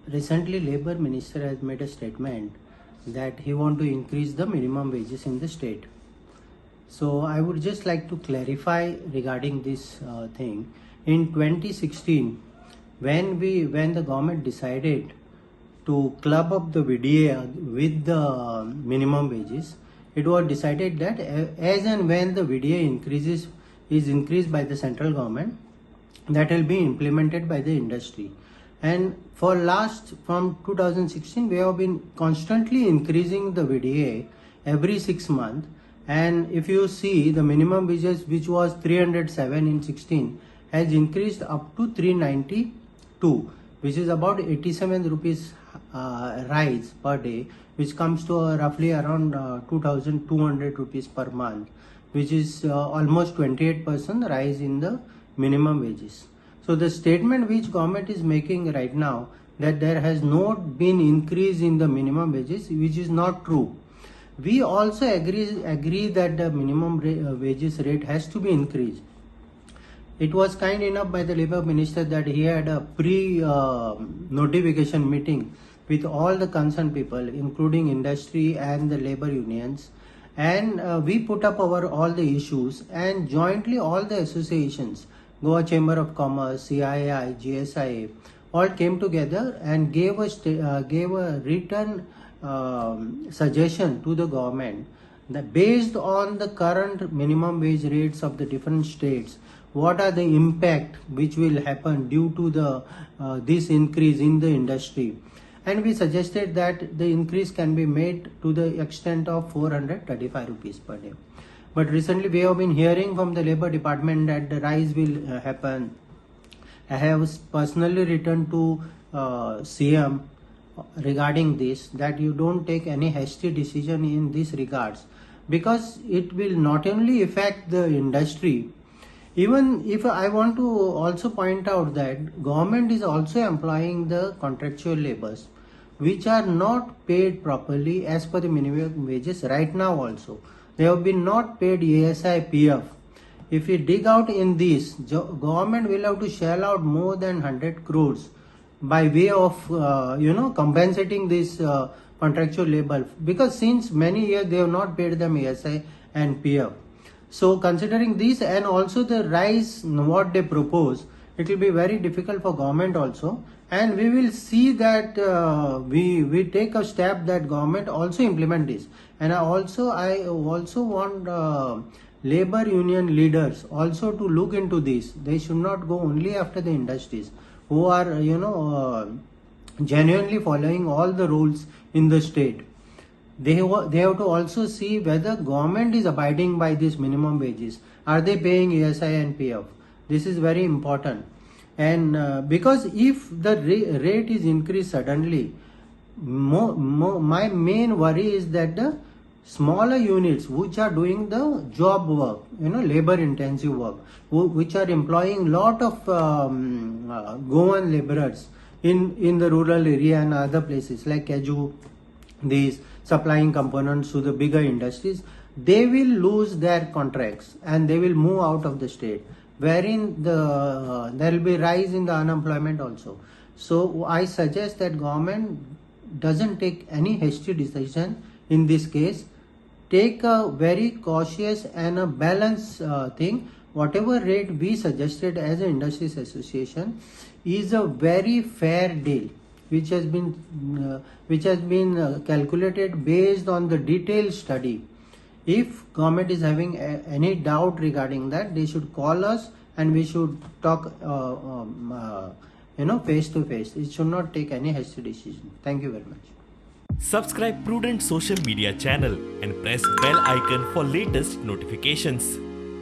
recently Labour Minister has made a statement that he want to increase the minimum wages in the state. So I would just like to clarify regarding this thing. In 2016, when the government decided to club up the VDA with the minimum wages, it was decided that as and when the VDA is increased by the central government, that will be implemented by the industry. And from 2016, we have been constantly increasing the VDA every 6 months. And if you see, the minimum wages, which was 307 in 16, has increased up to 392, which is about 87 rupees rise per day, which comes to roughly around 2,200 rupees per month, which is almost 28% rise in the minimum wages. So the statement which government is making right now, that there has not been increase in the minimum wages, which is not true. We also agree that the minimum wages rate has to be increased. It was kind enough by the Labour Minister that he had a pre-notification meeting with all the concerned people, including industry and the labour unions, and we put up all the issues, and jointly all the associations, Goa Chamber of Commerce, CII, GSIA, all came together and gave a written suggestion to the government that based on the current minimum wage rates of the different states, what are the impact which will happen due to the this increase in the industry. And we suggested that the increase can be made to the extent of 435 rupees per day. But recently we have been hearing from the Labour Department that the rise will happen. I have personally written to CM regarding this, that you don't take any hasty decision in this regards, because it will not only affect the industry. Even if I want to also point out that government is also employing the contractual labours, which are not paid properly as per the minimum wages right now also. They have been not paid ESI, PF. If we dig out in this, government will have to shell out more than 100 crores by way of compensating this contractual labour, because since many years they have not paid them ESI and PF. So considering this and also the rise what they propose, it will be very difficult for government also, and we will see that we take a step that government also implement this. And I also want labor union leaders also to look into this. They should not go only after the industries who are genuinely following all the rules in the state. They have to also see whether government is abiding by these minimum wages. Are they paying ESI and PF? This is very important. And because if the rate is increased suddenly, my main worry is that the smaller units which are doing the job work, labor intensive work, which are employing lot of Goan laborers in the rural area and other places like Keju, these supplying components to the bigger industries, they will lose their contracts and they will move out of the state, wherein there will be rise in the unemployment also. So I suggest that government doesn't take any hasty decision in this case. Take a very cautious and a balanced thing. Whatever rate we suggested as an industries association is a very fair deal, which has been calculated based on the detailed study. If government is having any doubt regarding that, they should call us and we should talk face to face. It should not take any hasty decision. Thank you very much. Subscribe Prudent social media channel and press bell icon for latest notifications.